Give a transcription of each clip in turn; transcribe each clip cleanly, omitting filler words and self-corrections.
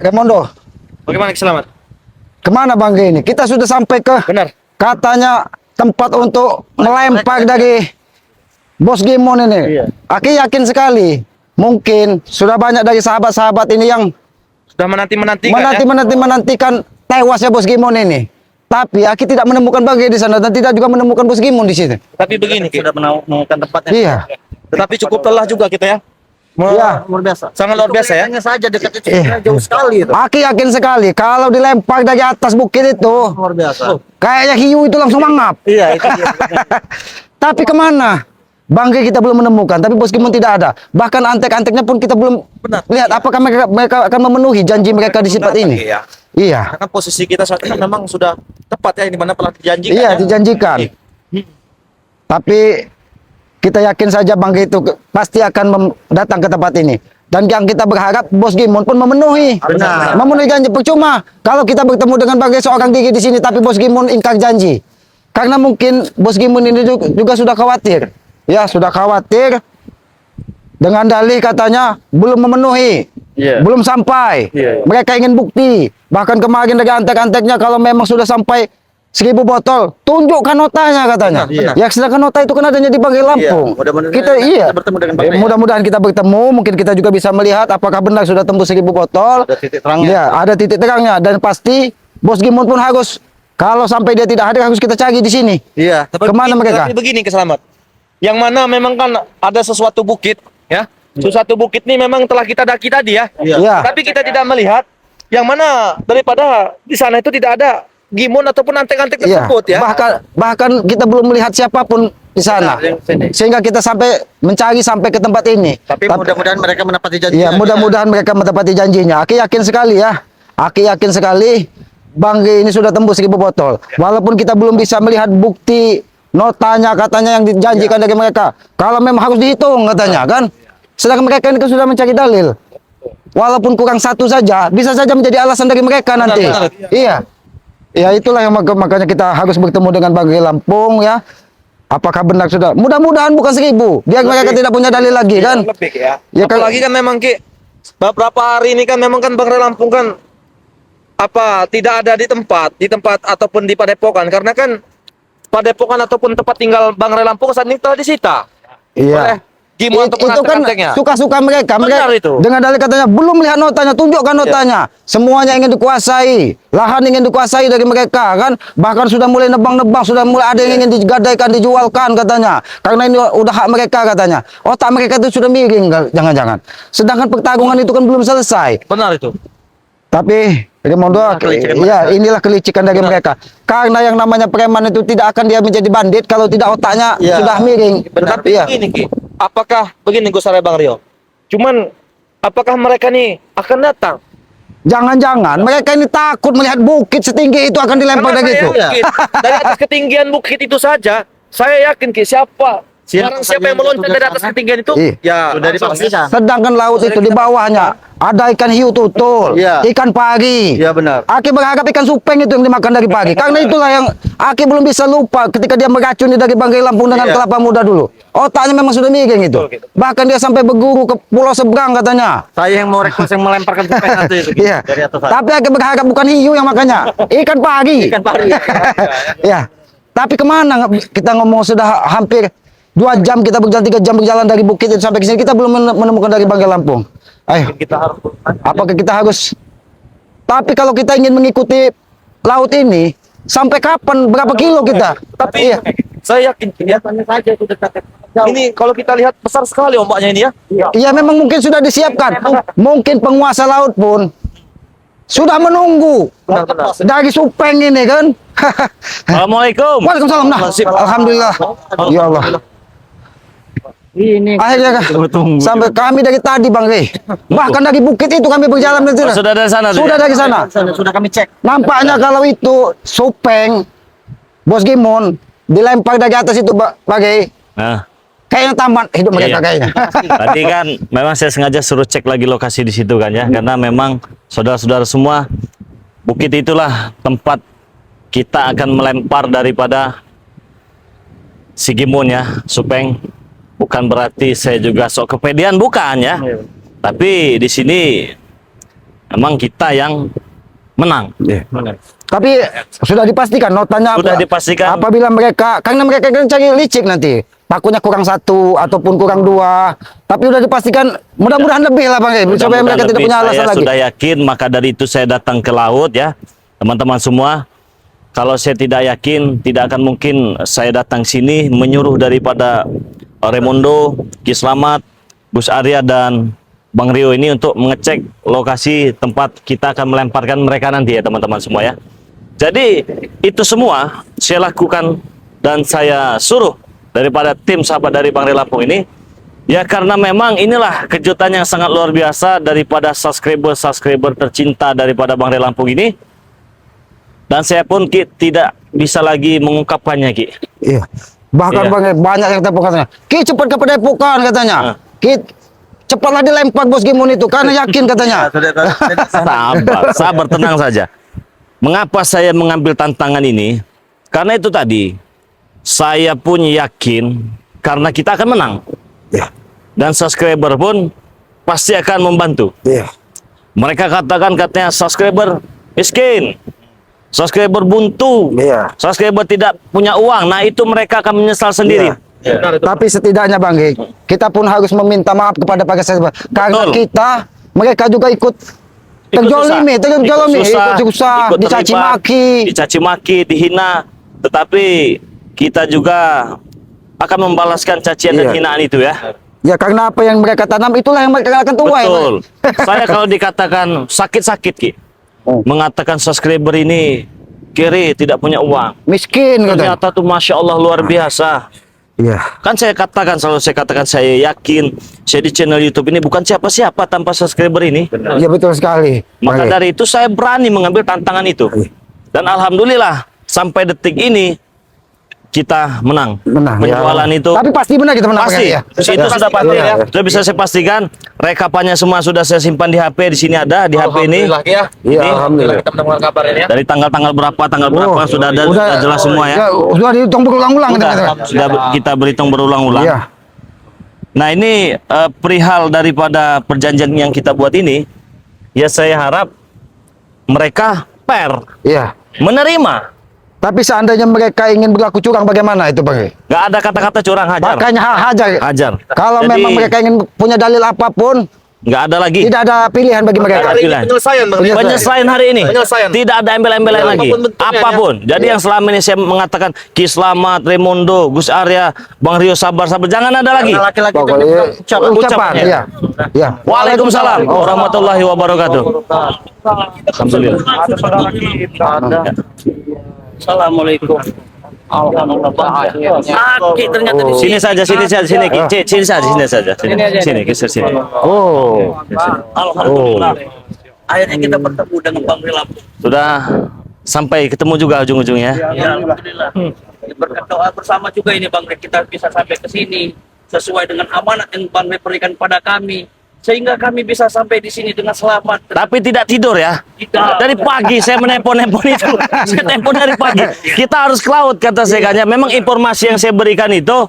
Remondo, Bagaimana Selamat? kemana Bang Ge ini? Kita sudah sampai ke Benar. katanya tempat untuk melempar dari Bos Gimon ini. Iya. Aki yakin sekali. Mungkin sudah banyak dari sahabat-sahabat ini yang Sudah menantikan ya? menantikan tewasnya Bos Gimon ini. Tapi Aki tidak menemukan Bang Ge di sana dan tidak juga menemukan Bos Gimon di sini. Tapi begini, Ki. Sudah menemukan tempatnya. Iya. Tetapi cukup lelah juga kita ya. Iya. Luar biasa. Sangat luar biasa ya. Hanya saja dekatnya Iya. jauh sekali itu. Aki yakin sekali kalau dilempar dari atas bukit itu, Luar biasa. kayaknya hiu itu langsung mangap. Iya, itu dia. Tapi kemana? Bangke kita belum menemukan, tapi Bos Gimon tidak ada. Bahkan antek-anteknya pun kita belum Benar. lihat apakah mereka akan memenuhi janji mereka di sifat ini. Ya. Iya, Karena posisi kita saat ini memang sudah tepat ya, di mana telah dijanjikan. iya ya. dijanjikan. Tapi kita yakin saja Bangke itu pasti akan datang ke tempat ini. Dan yang kita berharap Bos Gimon pun memenuhi. Benar. Memenuhi janji. Percuma kalau kita bertemu dengan Bangke seorang diri di sini, tapi Bos Gimon ingkar janji. Karena mungkin Bos Gimon ini juga sudah khawatir. Ya, sudah khawatir. Dengan dalih katanya belum memenuhi. Iya. Belum sampai. Iya. Mereka ingin bukti. Bahkan kemarin dari antek-anteknya kalau memang sudah sampai 1000 botol, tunjukkan notanya katanya. Benar, Ya, sedangkan nota itu kan adanya di Bangke Lampung. Mudah-mudahan Kita kita bertemu dengan Bang Ge. mudah-mudahan kita bertemu, mungkin kita juga bisa melihat apakah benar sudah tembus 1000 botol. Ada titik terangnya. Ya, ada titik terangnya dan pasti Bos Gimon pun harus kalau sampai dia tidak hadir harus kita cari di sini. Iya. Kemana mereka? Tapi begini Keselamat. Yang mana memang kan ada sesuatu bukit ya. Sesuatu bukit ini memang telah kita daki tadi ya. Iya. Ya. Tapi kita tidak melihat yang mana daripada di sana itu tidak ada Gimon ataupun antek-antek Iya. tersebut ya. Bahkan kita belum melihat siapapun di sana. Benar, yang sini. Sehingga kita sampai mencari sampai ke tempat ini. Tapi mudah-mudahan mereka menepati janji. Iya, mudah-mudahan mereka menepati janjinya. Aki yakin sekali ya. Aki yakin sekali Bang Ge ini sudah tembus 1000 botol. Walaupun kita belum bisa melihat bukti notanya katanya yang dijanjikan dari mereka. Kalau memang harus dihitung katanya kan. Sedangkan mereka ini kan sudah mencari dalil. Walaupun kurang satu saja, bisa saja menjadi alasan dari mereka nanti. benar. Iya. Ya itulah yang makanya kita harus bertemu dengan Bang Ge Lampung ya. Apakah benar sudah? Mudah-mudahan bukan 1000. Biar mereka tidak punya dalil lagi kan. Lebih ya. Ya, kan- Apalagi kan memang Ki beberapa hari ini kan memang kan Bang Re Lampung kan tidak ada di tempat ataupun di Padepokan karena kan Padepokan ataupun tempat tinggal Bang Re Lampung saat ini telah disita. Iya. Oleh Gimon ataupun Itu kan antek-anteknya. suka-suka mereka. Benar itu. Dengan dalil katanya belum lihat notanya, tunjukkan notanya. Semuanya ingin dikuasai, lahan ingin dikuasai dari mereka kan. Bahkan sudah mulai nebang-nebang, sudah mulai ada yang ingin digadaikan, dijualkan katanya. Karena ini udah hak mereka katanya. Otak mereka itu sudah miring, jangan-jangan. Sedangkan pertarungan itu kan belum selesai. Benar itu. Tapi Remondo, ya inilah kelicikan dari mereka. Karena yang namanya preman itu tidak akan dia menjadi bandit kalau tidak otaknya Iya. sudah miring. Tetapi Iya. begini Ki, apakah begini Gus Arya Bang Rio? Cuman apakah mereka nih akan datang? Jangan-jangan mereka ini takut melihat bukit setinggi itu akan dilempar Karena dari saya itu. yakin, dari atas ketinggian bukit itu saja, saya yakin Ki siapa yang meloncat dari atas ketinggian itu, Iya. ya Sudah dipastikan. Sedangkan laut itu di bawahnya ada ikan hiu tutul, Iya. ikan pari. Iya benar. Aki berharap ikan supeng itu yang dimakan dari pagi. Karena itulah yang Aki belum bisa lupa ketika dia meracuni dari Bangke Lampung dengan Iya. kelapa muda dulu. Otaknya memang sudah miring itu. Betul, gitu. Bahkan dia sampai berguru ke pulau seberang katanya. Saya yang mau rekrut yang melemparkan topeng itu Iya. dari atas. Tapi Aki berharap bukan hiu yang makannya, ikan pari. Ikan pari. Ya. Tapi kemana kita ngomong sudah hampir 2 jam kita berjalan, 3 jam berjalan dari bukit itu sampai ke sini kita belum menemukan dari Bangke Lampung. Ayo, kita harus apakah kita harus? Tapi kalau kita ingin mengikuti laut ini sampai kapan? Berapa kilo kita? Tapi iya, saya yakin ya, saja itu dekat. ini kalau kita lihat besar sekali ombaknya ini ya. iya memang mungkin sudah disiapkan. Mungkin penguasa laut pun sudah menunggu Benar-benar. dari Supeng ini kan. Assalamualaikum. Waalaikumsalam. Nah, alhamdulillah. Ya Allah. Ini Akhirnya sampai kami dari tadi Bang Rey. Bahkan dari bukit itu kami berjalan dari sana. sudah dari sana. Sudah dari sana. Sudah kami cek. Nampaknya kalau itu Supeng, Bos Gimon dilempar dari atas itu Bang Rey. Nah, Kayaknya tamat hidup mereka Iya. kayaknya. tadi kan memang saya sengaja suruh cek lagi lokasi di situ kan ya, karena memang saudara-saudara semua bukit itulah tempat kita akan melempar daripada si Gimon ya, Supeng. Bukan berarti saya juga sok kepedean, bukan ya. Tapi di sini memang kita yang menang. Iya. Tapi sudah dipastikan notanya Sudah apa? dipastikan. Apabila mereka, karena mereka kan cari licik nanti, takutnya kurang 1 ataupun kurang 2. Tapi sudah dipastikan mudah-mudahan lebih lah Bang, supaya mereka tidak punya alasan saya lagi. sudah yakin, maka dari itu saya datang ke laut ya, teman-teman semua. Kalau saya tidak yakin, tidak akan mungkin saya datang sini menyuruh daripada Raimundo, Ki Slamet, Gus Arya dan Bang Rio ini untuk mengecek lokasi tempat kita akan melemparkan mereka nanti ya teman-teman semua ya. Jadi itu semua saya lakukan dan saya suruh daripada tim sahabat dari Bang Rio Lampung ini. Ya karena memang inilah kejutan yang sangat luar biasa daripada subscriber tercinta daripada Bang Rio Lampung ini. Dan saya pun Ki tidak bisa lagi mengungkapkannya Ki. Iya. Bahkan Iya. Bang, banyak yang telepon katanya, Ki cepat ke Padepokan katanya. Ki cepatlah dilempar bos Gimun itu karena yakin katanya. Sabar, tenang saja. Mengapa saya mengambil tantangan ini? Karena itu tadi, saya pun yakin karena kita akan menang. Iya. Dan subscriber pun pasti akan membantu. Iya. Mereka katanya subscriber miskin, subscriber buntu, Iya. subscriber tidak punya uang. Nah itu mereka akan menyesal sendiri. Iya. Tapi setidaknya Bang, kita pun harus meminta maaf kepada para subscriber karena Betul. mereka juga ikut terjolimi, ikut susah, ikut dicaci terlibat, maki. dicaci maki, dihina. Tetapi kita juga akan membalaskan cacian dan Iya. hinaan itu ya. Ya karena apa yang mereka tanam itulah yang mereka akan tuai. Betul. Saya kalau dikatakan sakit-sakit Ki, mengatakan subscriber ini kiri tidak punya uang. Miskin katanya. Ternyata tuh Masya Allah luar biasa. Iya. Kan saya katakan, selalu saya katakan, saya yakin saya di channel YouTube ini bukan siapa-siapa tanpa subscriber ini. Iya betul sekali. Maka Bang. dari itu saya berani mengambil tantangan itu. Dan alhamdulillah sampai detik ini kita menang. Menang, ya. Penjualan itu Tapi pasti benar kita menang pasti. ya. Itu sudah pasti Iya, ya. iya. Sudah bisa saya pastikan. Rekapannya semua sudah saya simpan di HP. Di sini ada di HP ini. Alhamdulillah ya. Iya, Ini alhamdulillah. Kita mendengar kabar ini ya. dari tanggal-tanggal berapa, tanggal berapa sudah ada, sudah jelas semua ya. Sudah dihitung berulang-ulang Sudah, kita. sudah kita berhitung berulang-ulang. Iya. Nah ini perihal daripada perjanjian yang kita buat ini, ya saya harap mereka fair, Iya. menerima. Tapi seandainya mereka ingin berlaku curang bagaimana itu Bang? Nggak ada kata-kata curang, hajar. Makanya hajar. Hajar. Kalau Jadi, memang mereka ingin punya dalil apapun, nggak ada lagi. tidak ada pilihan bagi mereka. Hari ini Pilihan. penyelesaian Bang. Penyelesaian. Penyelesaian hari ini. Penyelesaian. Tidak ada embel-embelan lagi. Apapun bentuknya, Apapun. Jadi yang selama ini saya mengatakan Ki Slamet, Raimundo, Gus Arya, Bang Rio sabar. Jangan ada lagi. Laki-laki Pokoknya ucapan. Iya. Iya. Waalaikumsalam warahmatullahi wabarakatuh. Alhamdulillah. Assalamualaikum. Sakit ternyata di Sini saja, sini saja, sini Ki. Sini saja, sini saja. Sini, geser sini. Oh. Alhamdulillah. Akhirnya kita bertemu dengan Bang Rio Lampung. Sudah sampai ketemu juga ujung-ujungnya. Ya, alhamdulillah. Berkat doa bersama juga ini Bang Rio, kita bisa sampai ke sini sesuai dengan amanat yang Bang Rio berikan pada kami. Sehingga kami bisa sampai di sini dengan selamat. Tapi tidak tidur ya. Tidak. Dari pagi saya menelpon-nelpon itu. Saya telepon dari pagi. Kita harus ke laut kata saya kan. Memang informasi yang saya berikan itu,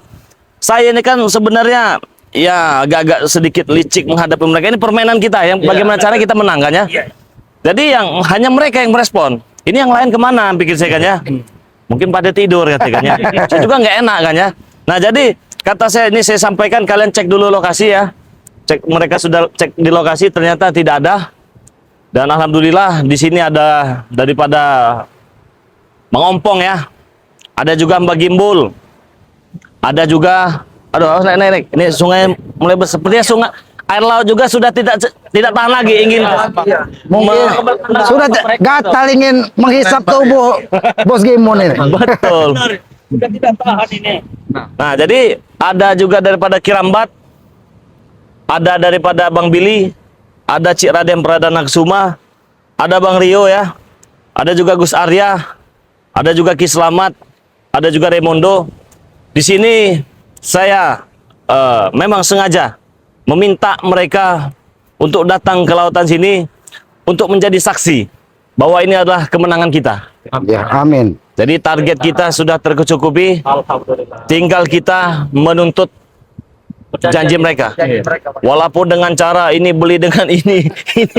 saya ini kan sebenarnya ya agak-agak sedikit licik menghadapi mereka. Ini permainan kita yang bagaimana cara kita menang kan ya. Iya. Jadi yang hanya mereka yang merespon. Ini yang lain kemana pikir saya kan ya. Mungkin pada tidur katanya. Saya juga nggak enak kan ya. Nah jadi kata saya ini saya sampaikan, kalian cek dulu lokasi ya. Cek, mereka sudah cek di lokasi, ternyata tidak ada. Dan alhamdulillah di sini ada daripada Mang Ompong ya. Ada juga Mbak Gimbul. Ada juga, aduh naik. Ini sungai mulai sepertinya sungai air laut juga sudah tidak tahan lagi ingin Mungkin sudah gatal ingin menghisap tubuh Bos Gimun ini. betul. Sudah tidak tahan ini. Nah, jadi ada juga daripada Kirambat, ada daripada Bang Billy, ada Cik Raden Pradana Kusuma, ada Bang Rio ya, ada juga Gus Arya, ada juga Ki Slamet, ada juga Raimundo. Di sini saya memang sengaja meminta mereka untuk datang ke lautan sini untuk menjadi saksi bahwa ini adalah kemenangan kita. Ya, amin. Jadi target kita sudah tercukupi, Alhamdulillah. tinggal kita menuntut janji mereka. Janji mereka, Bang. Walaupun dengan cara ini beli dengan ini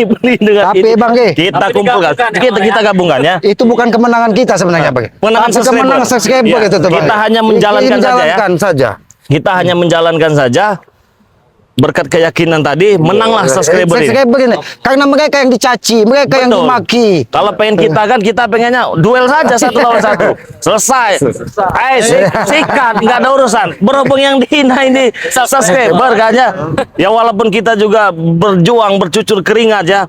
beli dengan Tapi, ini. Bang, Kita Tapi kumpulkan, digabungkan, kita gabungkan ya. Itu bukan kemenangan kita sebenarnya, Bang. Kemenangan Tapi kemenangan subscriber Iya, itu tuh, Bang. kita hanya menjalankan saja ya. Menjalankan saja. Kita hanya menjalankan saja berkat keyakinan tadi menanglah subscriber ini. Subscriber ini. Karena mereka yang dicaci, mereka yang Betul. dimaki. Kalau pengen kita kan kita pengennya duel saja 1 lawan 1. Selesai. Sikat, nggak ada urusan. Berhubung yang dihina ini subscriber kan ya. Ya walaupun kita juga berjuang, bercucur keringat ya.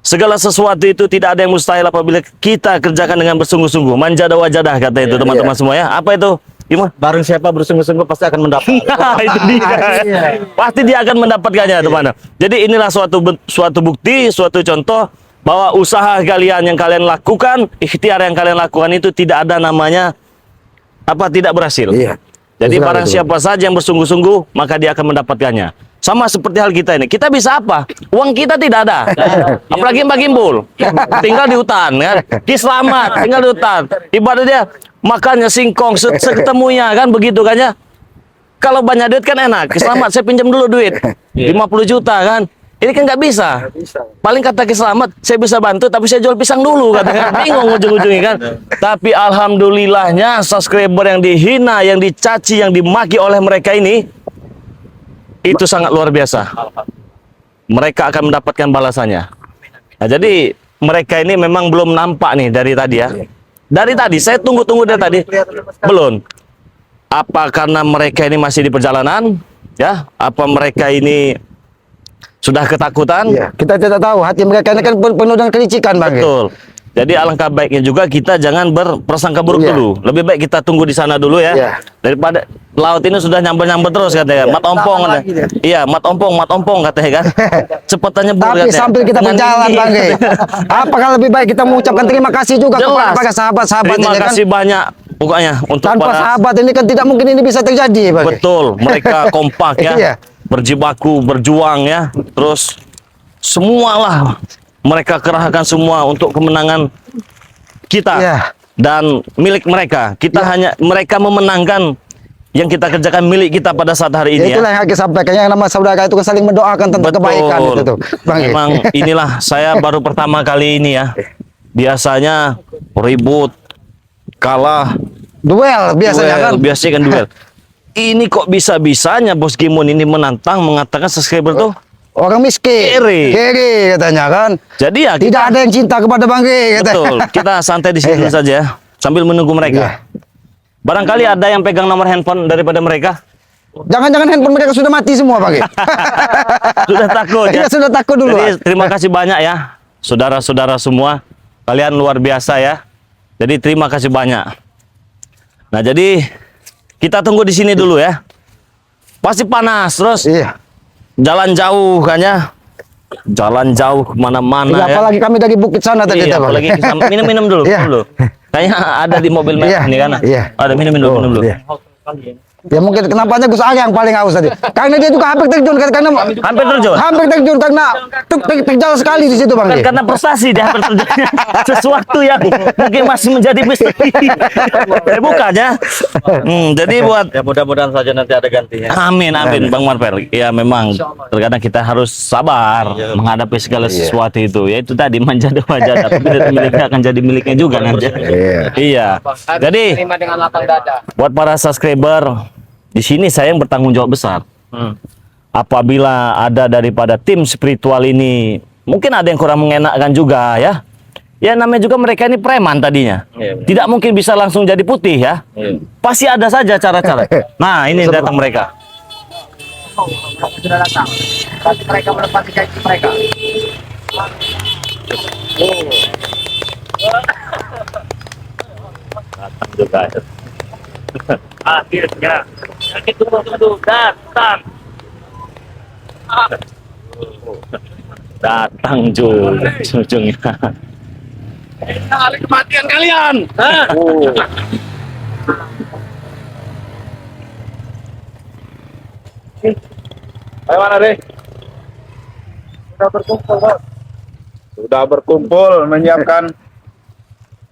Segala sesuatu itu tidak ada yang mustahil apabila kita kerjakan dengan bersungguh-sungguh. Manjada wajadah kata itu teman-teman semua ya. Apa itu? Gimana? Barang siapa bersungguh-sungguh pasti akan mendapat. Nah, itu dia. Pasti dia akan mendapatkannya, teman. Jadi inilah suatu bukti, suatu contoh bahwa usaha kalian yang kalian lakukan, ikhtiar yang kalian lakukan itu tidak ada namanya tidak berhasil. Iya. Jadi Betul, barang betul. siapa saja yang bersungguh-sungguh, maka dia akan mendapatkannya. Sama seperti hal kita ini. Kita bisa apa? Uang kita tidak ada. Apalagi Mbak Gimbul. Tinggal di hutan kan. Ki Selamat tinggal di hutan. Ibadah dia makannya singkong seketemunya kan begitu kan ya. Kalau banyak duit kan enak. Ki Selamat saya pinjam dulu duit. 50 juta kan. Ini kan nggak bisa. Paling kata Ki Selamat, saya bisa bantu tapi saya jual pisang dulu katanya. Bingung ujung-ujungnya kan. Tapi alhamdulillahnya subscriber yang dihina, yang dicaci, yang dimaki oleh mereka ini itu sangat luar biasa. Mereka akan mendapatkan balasannya. Nah, jadi mereka ini memang belum nampak nih dari tadi ya. Dari tadi saya tunggu-tunggu dari tadi. Belum. Apa karena mereka ini masih di perjalanan? Ya, apa mereka ini sudah ketakutan? Iya. Kita tidak tahu hati mereka ini kan penuh dengan kelicikan, Bang. Betul. Jadi alangkah baiknya juga kita jangan berprasangka buruk Iya. dulu. Lebih baik kita tunggu di sana dulu ya. Iya. Daripada laut ini sudah nyamber-nyamber terus katanya. Mat ompong katanya. Iya, mat ompong katanya kan. Cepat nyebur Tapi katanya. sambil kita Dengan berjalan, gigi. Bang. Apakah lebih baik kita mengucapkan terima kasih juga Jelas. kepada sahabat-sahabat Terima ini kan? kasih banyak pokoknya untuk Tanpa para sahabat ini kan tidak mungkin ini bisa terjadi, Bang. betul. Mereka kompak ya. Iya. Berjibaku, berjuang ya. Terus semualah mereka kerahkan semua untuk kemenangan kita Iya. dan milik mereka. Kita hanya mereka memenangkan yang kita kerjakan milik kita pada saat hari Ya, ini itulah ya. yang Haki sampaikan, yang nama saudara itu kan saling mendoakan tentang kebaikan itu tuh, Bang. Memang inilah saya baru pertama kali ini ya. Biasanya ribut, kalah, Duel biasanya kan. biasanya kan duel. Ini kok bisa-bisanya Bos Gimun ini menantang mengatakan subscriber tuh. Orang miskin, kere katanya kan. Jadi ya Tidak kita, ada yang cinta kepada Bang Ge, katanya. betul. Kita santai di sini Iya. saja ya, sambil menunggu Iya. mereka. Barangkali ada yang pegang nomor handphone daripada mereka. Jangan-jangan handphone mereka sudah mati semua, Bang Ge. Sudah takut ya. Iya, sudah takut dulu. Jadi terima kasih banyak ya, saudara-saudara semua. Kalian luar biasa ya. Jadi terima kasih banyak. Nah, jadi kita tunggu di sini dulu ya. Pasti panas terus. Iya. Jalan jauh kan ya. Jalan jauh kemana-mana Iya, ya. apalagi kami dari bukit sana tadi, Iya, Bang. apalagi minum-minum dulu, Iya. dulu. Kayaknya ada di mobil Iya, ini kan. iya. Ada minum dulu. Iya. Ya mungkin kenapanya Gus Ari yang paling haus tadi. Karena dia juga hampir terjun karena Hampir terjun. hampir terjun karena terjal sekali di situ, Bang. Kan Ge. karena prestasi dia hampir terjadi sesuatu yang mungkin masih menjadi misteri. Bukan ya. Jadi buat Ya mudah-mudahan saja nanti ada gantinya. amin Bang Marvel. Ya memang terkadang kita harus sabar menghadapi segala sesuatu itu. Ya itu tadi manjada wajada. Tapi miliknya akan jadi miliknya juga nanti. Iya. Jadi Terima dengan lapang dada. buat para subscriber di sini saya yang bertanggung jawab besar. Apabila ada daripada tim spiritual ini, mungkin ada yang kurang mengenakkan juga ya. Ya namanya juga mereka ini preman tadinya. Iya. Tidak mungkin bisa langsung jadi putih ya. Iya. Pasti ada saja cara-cara. Nah ini datang mereka. Sudah datang. Tapi mereka menepati janji mereka. Datang juga. Akhirnya. Yang ditunggu-tunggu datang. Datang juga ujungnya. Hari kematian kalian. Ayo mana deh? Sudah berkumpul menyiapkan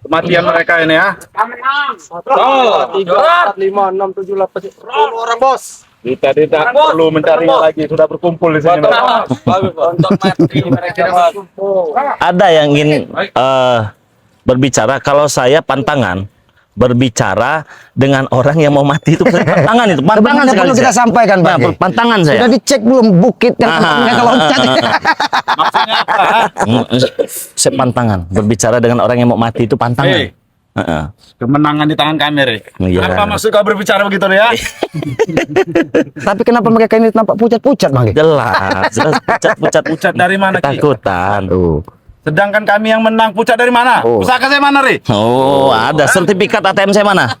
kematian mereka ini ya. Kami 3, 4, 5, 6, 7, 8, 10 orang bos. Kita tidak perlu mencarinya lagi, sudah berkumpul di sini. Untuk mati mereka berkumpul. Ada yang ingin berbicara. Kalau saya pantangan berbicara dengan orang yang mau mati itu pantangan itu. Pantangan Sebenarnya sekali perlu kita saya. sampaikan, Nah, Bang. pantangan saya. Sudah dicek belum bukit yang tempatnya kalau loncat? Saya pantangan berbicara dengan orang yang mau mati itu pantangan. Hei. Heeh. Kemenangan di tangan kami, Re. Iya. Apa maksud kau berbicara begitu, Re, ya? Tapi kenapa mereka ini nampak pucat-pucat, Bang? Jelas, pucat-pucat Pucat dari mana, Ki? ketakutan. Sedangkan kami yang menang, pucat dari mana? Oh. Pusaka saya mana, Re? Oh, ada sertifikat ATM saya mana?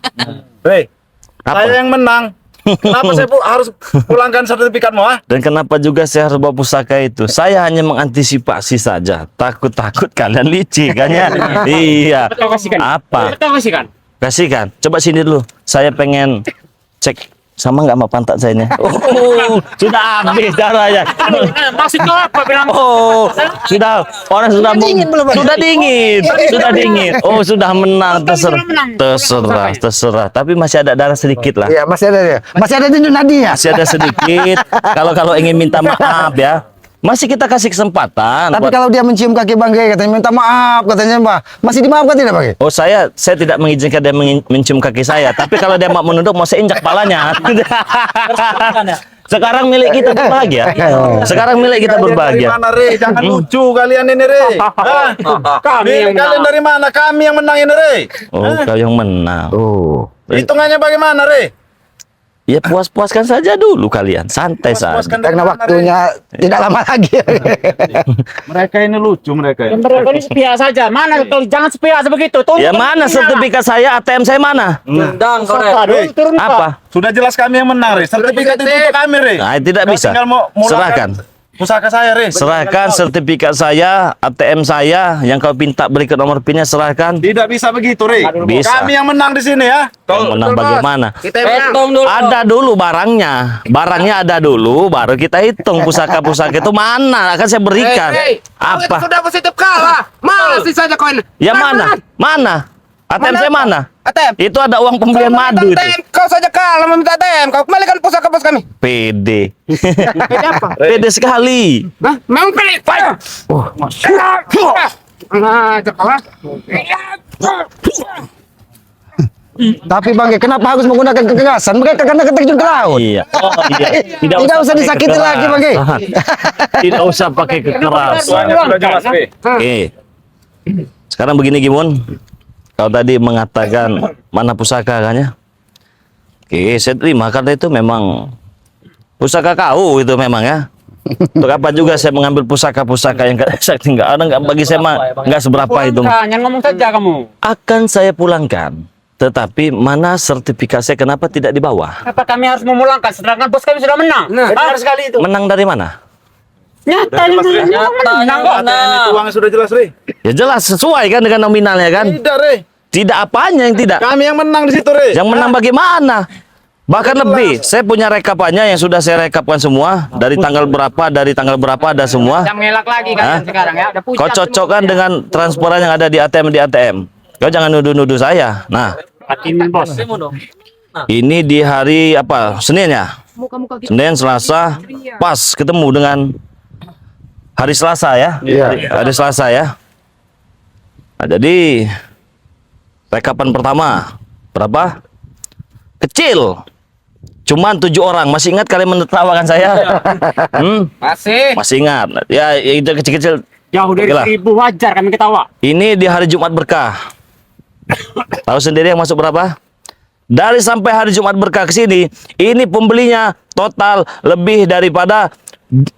Re, Apa? saya yang menang. Kenapa saya harus pulangkan sertifikatmu, ah? Dan kenapa juga saya harus bawa pusaka itu? Saya hanya mengantisipasi saja. Takut-takut kalian licik kan ya? Iya. Apa? Kasihkan. Coba sini dulu. Saya pengen cek sama nggak sama pantat saya ini? Oh, sudah habis darahnya. Maksudnya apa bilang? Oh, sudah orang sudah Dingin belum, Bang? sudah dingin. Oh, sudah menang. Terserah. Tapi masih ada darah sedikit lah. Iya, masih ada dia. Masih ada di nadinya. Masih ada sedikit. Kalau ingin minta maaf ya, masih kita kasih kesempatan. Tapi buat- kalau dia mencium kaki Bang Gey katanya minta maaf katanya, Mbak. Masih dimaafkan tidak, Bang Gey? Oh, saya tidak mengizinkan dia mencium kaki saya. Tapi kalau dia mau menunduk, mau saya injak palanya. Sekarang milik kita berbahagia. Sekarang milik kita Kalian dari berbahagia. mana, Re? Jangan lucu kalian ini, Re. Hah? Kalian dari mana? Kami yang menang ini, Re. Oh, kau yang menang. Oh. Hitungannya bagaimana, Re? Ya puas-puaskan saja dulu kalian, santai saja. Puaskan dari Karena mana, waktunya tidak lama lagi. Re? Mereka ini lucu, mereka. Mereka ini sepihak saja. Mana kalau jangan sepihak sebegitu. Tunjukkan Ya mana buktinya. sertifikat saya, ATM saya mana? Tendang kau, Re. Aduh, turun Pak. Apa? Sudah jelas kami yang menang, Re. Sertifikat itu untuk kami, Re. Nah, tidak Kau bisa. tinggal mau Serahkan. pusaka saya, Re. Serahkan sertifikat saya, ATM saya, yang kau minta berikut nomor PIN-nya serahkan. Tidak bisa begitu, Re. Bisa. Kami yang menang di sini, ya. Yang menang bagaimana? Hitung dulu. Ada dulu barangnya. Barangnya ada dulu, baru kita hitung pusaka-pusaka itu mana akan saya berikan. Apa? Sudah positif kalah. Mana sisanya koin? Ya mana? Mana? ATM saya mana? ATM. Itu ada uang pembelian madu itu. Kau saja kalah meminta ATM. Kau kembalikan pusaka bos kami. PD. Ini apa? PD sekali. Hah? Memang pilih. Oh, nah, kalah. Tapi Bang Gey, kenapa harus menggunakan kekerasan? Mereka karena terjun ke laut. Iya. Oh, iya. Tidak usah pakai disakiti lagi, Bang Gey. kekerasan. Tidak usah pakai kekerasan. Semuanya sudah jelas, Re. Oke. Sekarang begini Gimun. Kau tadi mengatakan mana pusaka kan ya? Oke, saya terima karena itu memang pusaka kau itu memang ya. Untuk apa juga saya mengambil pusaka-pusaka yang saya tinggal ada nggak bagi saya mah nggak seberapa itu. Jangan ngomong saja kamu. Akan saya pulangkan. Tetapi mana sertifikat saya kenapa tidak dibawa? Apa kami harus memulangkan sedangkan bos kami sudah menang? Benar sekali itu. Menang dari mana? Nyata menang kok. ATM itu uangnya sudah jelas, Re. Ya jelas sesuai kan dengan nominalnya kan? Tidak, Re. Tidak apanya yang tidak. Kami yang menang di situ, Re. Yang menang bagaimana? Bahkan lebih, saya punya rekapannya yang sudah saya rekapkan semua dari tanggal berapa ada semua. Jangan ngelak lagi Hah? kalian sekarang ya. Udah pucat Kau cocokkan semua. dengan transparan yang ada di ATM. Kau jangan nuduh-nuduh saya. Nah, Hakimin bos. ini di hari apa? Senin ya? Senin, Selasa, pas ketemu dengan hari Selasa ya? Iya. Hari Selasa ya. Nah, jadi rekapan pertama berapa? Kecil. Cuman 7 orang. Masih ingat kalian menertawakan saya? Masih. Masih ingat. Ya itu kecil-kecil. Jauh dari Oke lah. 1000 wajar kami ketawa. Ini di hari Jumat berkah. Tahu sendiri yang masuk berapa? Dari sampai hari Jumat berkah ke sini, ini pembelinya total lebih daripada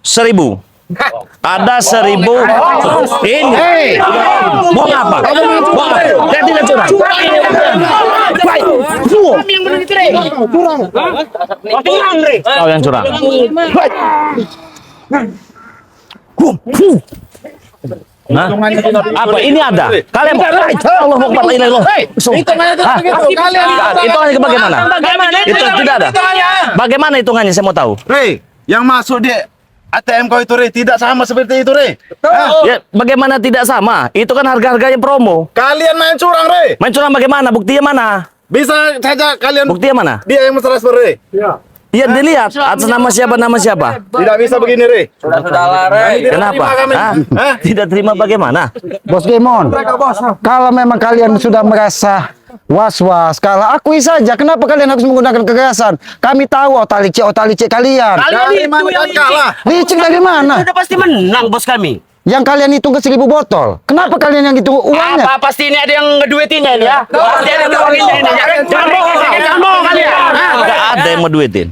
1000. Ada 1000. Ini. Mau apa? Mau apa? Saya tidak curang. Kami yang benar itu, Re. Curang. Curang, Re. Kau yang curang. Hah? Apa ini ada? Kalian Allah Akbar, la ilaha illallah. Hah? Hitungannya bagaimana? Itu tidak ada. Bagaimana hitungannya saya mau tahu. Re, yang masuk di ATM kau itu, Re, tidak sama seperti itu, Re. Ya, bagaimana tidak sama? Itu kan harga-harganya promo. Kalian main curang, Re. Main curang bagaimana? Buktinya mana? Bisa saja kalian Buktinya mana? dia yang mentransfer, Re. Iya dilihat atas nama siapa. Tidak bisa begini, Re. Sudah-sudahlah, Re. Kenapa? Hah? Tidak terima bagaimana? Bos Gemon, kalau memang kalian sudah merasa was-was, kalau akui saja, kenapa kalian harus menggunakan kekerasan? Kami tahu otak licik kalian. Dari mana kan kalah? Licik dari mana? Sudah pasti menang bos kami. Yang kalian hitung ke 1.000 botol. Kenapa kalian yang hitung uangnya? Apa pasti ini ada yang ngeduitinnya ini ya? Pasti ada yang ngeduitinnya ini. Jangan bohong kalian. Tidak ada yang mau duitin.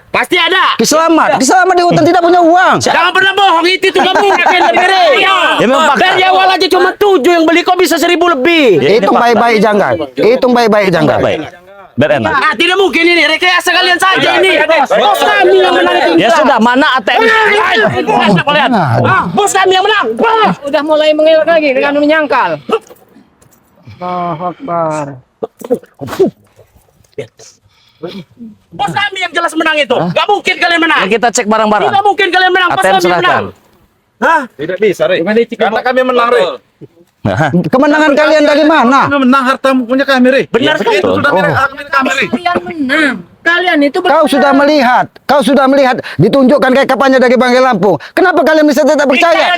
Pasti ada. Kiselamat di hutan tidak punya uang. Jangan pernah bohong, itu kamu ngapain dari Ya memang fakta. dari awal aja cuma 7 yang beli, kok bisa 1.000 lebih? Hitung baik-baik jangan. Hitung baik-baik jangan. Baik. Biar enak. Ah, tidak mungkin ini, rekayasa kalian saja ini. Bos kami yang menang itu. Ya sudah, mana ATM? Kalian. Bos kami yang menang. Udah mulai mengelak lagi dengan menyangkal. Allahu Akbar. Bos kami yang jelas menang itu. Gak mungkin kalian menang. Ya, kita cek barang-barang. Tidak mungkin kalian menang. Bos ATM kami yang serahkan. menang. Tidak bisa, Re. Karena kami menang, Re. Nah, Kemenangan kalian dari mana? Kami menang hartamu punya kami, Re. Benar sekali. Itu sudah tidak hak milik kami, Re. Kalian menang. Kalian itu Kau sudah melihat, ditunjukkan kayak kapannya dari Banggai Lampung. Kenapa kalian bisa tidak percaya?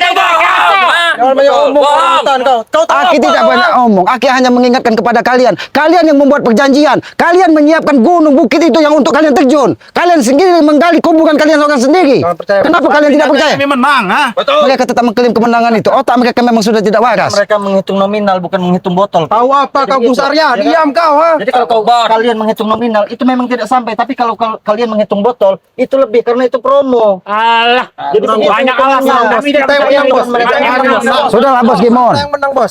Jangan banyak omong, kau. Aki tidak banyak omong. Aki hanya mengingatkan kepada kalian. Kalian yang membuat perjanjian. Kalian menyiapkan gunung bukit itu yang untuk kalian terjun. Kalian sendiri menggali kuburan kalian seorang sendiri. Kenapa kalian tidak percaya? Kami menang, ha? Mereka tetap mengklaim kemenangan itu. Otak mereka memang sudah tidak waras. Mereka menghitung nominal bukan menghitung botol. Tahu apa kau Busarya? Diam kau, ha? Jadi kalau kalian menghitung nominal itu memang tidak sampai, tapi kalau kalian menghitung botol itu lebih karena itu promo. Alah. Jadi Banyak alasan. Kami tidak tahu yang bos. Sudahlah Bos Gimon.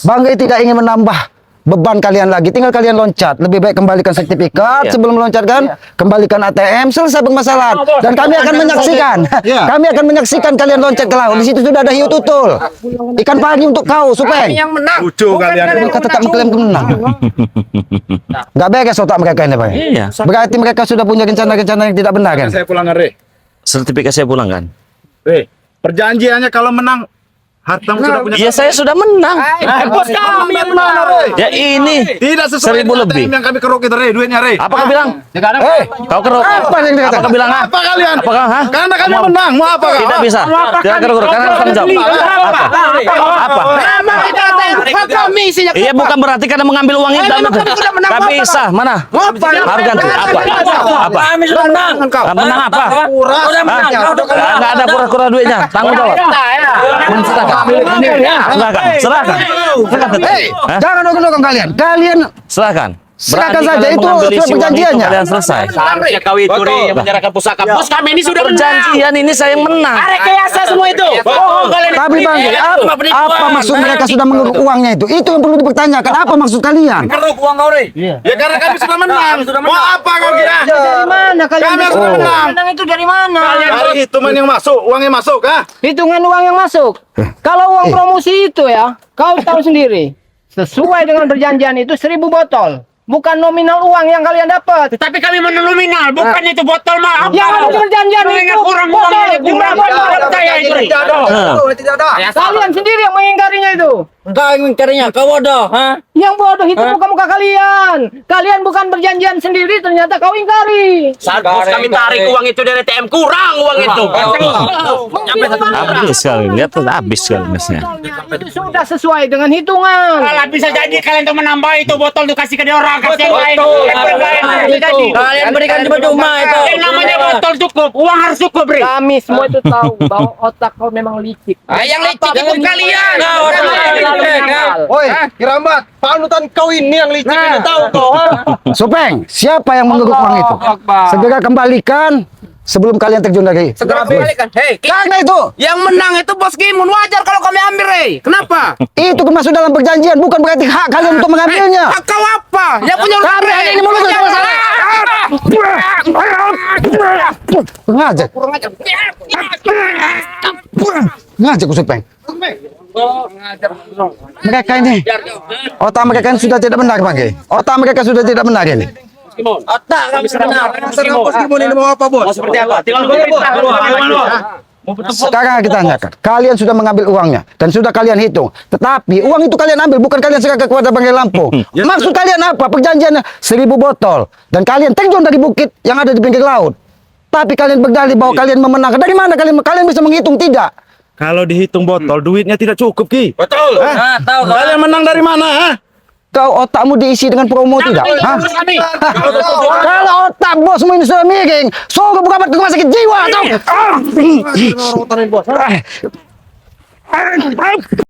Banggai tidak ingin menambah beban kalian lagi. Tinggal kalian loncat. Lebih baik kembalikan sertifikat sebelum meloncatkan. Kembalikan ATM, selesai permasalahan. Dan kami akan menyaksikan. Kami akan menyaksikan kalian loncat ke laut. Di situ sudah ada hiu tutul. Ikan pagi untuk kau, Supeng. Lucu kalian. Mereka tetap mengklaim kemenang. Gak beres otak mereka ini, Pak. Iya. Berarti mereka sudah punya rencana-rencana yang tidak benar, kan? Saya pulang, Re. sertifikat saya pulangkan. Re, perjanjiannya kalau menang hartamu sudah punya. Iya, saya sudah menang. Bos kami yang menang. Ya ini Tidak sesuai 1.000 dengan lebih. ATM yang kami kerokin, Re, duitnya, Re. Apa kau bilang? Kau keruk. Apa yang dikatakan? Apa kau bilang? Apa kalian? Apakah? Hah? Karena kami menang, mau apa kau? Tidak bisa. Tidak keruk. Karena harus tanggung jawab. Apa? kami isinya. Iya, bukan berarti karena mengambil uang itu. Tidak bisa. Mana? Harus ganti. Apa? Kami sudah menang. Menang apa? Nggak ada pura-pura duitnya. Tanggung jawab. Serahkan. Hah? Jangan dukung kalian. Kalian Serahkan. Serahkan Berani saja, kalian itu mengambil sudah isi uang perjanjiannya. Kalian selesai. Seharusnya kau itu Ri, yang menyerahkan pusaka. Bos kami ini sudah menang. Perjanjian ini saya yang menang. Rekayasa semua itu. Bohong kalian. Tapi Bang, apa maksud mereka sudah mengeruk uangnya itu? Itu yang perlu dipertanyakan. Apa maksud kalian? Keruk uang kau, Re. Ya karena kami sudah menang. Mau apa kau kira? Dari mana kalian? Kami sudah menang. Menang itu dari mana? Hari hitungan yang masuk, uangnya masuk, ha? Hitungan uang yang masuk. Kalau uang promosi itu ya, kau tahu sendiri. Sesuai dengan perjanjian itu 1.000 botol. Bukan nominal uang yang kalian dapat. Tapi kami menang nominal, bukan itu botol mah. Yang ada perjanjian itu kurang botol. kurang saya itu. Kalian sendiri yang mengingkarinya itu. Engkau yang mencarinya, kau bodoh, ha? Yang bodoh itu muka-muka kalian. Kalian bukan perjanjian sendiri, ternyata kau ingkari. Saat bos kami tarik uang itu dari ATM, kurang uang itu. Habis kali. Lihat tuh habis kali mesnya. Itu sudah sesuai dengan hitungan. Kalau bisa jadi kalian tuh menambah itu botol tuh kasih ke dia orang, kasih yang lain. Kalian berikan cuma itu. Yang namanya botol cukup, uang harus cukup, Ri. Kami semua itu tahu bahwa otak kau memang licik. Yang licik itu kalian. Woi, Kirambat, panutan kau ini yang licik ini tahu kau, ha? Supeng, siapa yang mengeruk uang itu? Segera kembalikan sebelum kalian terjun lagi. Segera balikan. Hei, Karena itu, Yang menang itu Bos Gimun, wajar kalau kami ambil, Ri. Kenapa? itu masuk dalam perjanjian, bukan berarti hak kalian untuk mengambilnya. Kau apa? Yang punya Kami hanya ini mulut ngajak, ngajak ku Supeng. Mereka ini, otak mereka ini sudah tidak benar, Bang. Otak mereka sudah tidak benar ini. Otak kami benar. Bos Gimun ini mau apa, Bos? Seperti apa? Tinggal Sekarang kita tanyakan, kalian sudah mengambil uangnya dan sudah kalian hitung. Tetapi uang itu kalian ambil, bukan kalian serahkan kepada Banggai Lampung. Maksud kalian apa? Perjanjiannya 1.000 botol dan kalian terjun dari bukit yang ada di pinggir laut. Tapi kalian berdalih bahwa kalian memenangkan. Dari mana kalian bisa menghitung tidak? Kalau dihitung botol, duitnya tidak cukup, Ki. Betul. Nah, tahu kan? Kalian menang dari mana, ha? Kau otakmu diisi dengan promo tidak? Hah? Kalau otak bosmu ini sudah miring, suruh berobat ke rumah sakit jiwa atau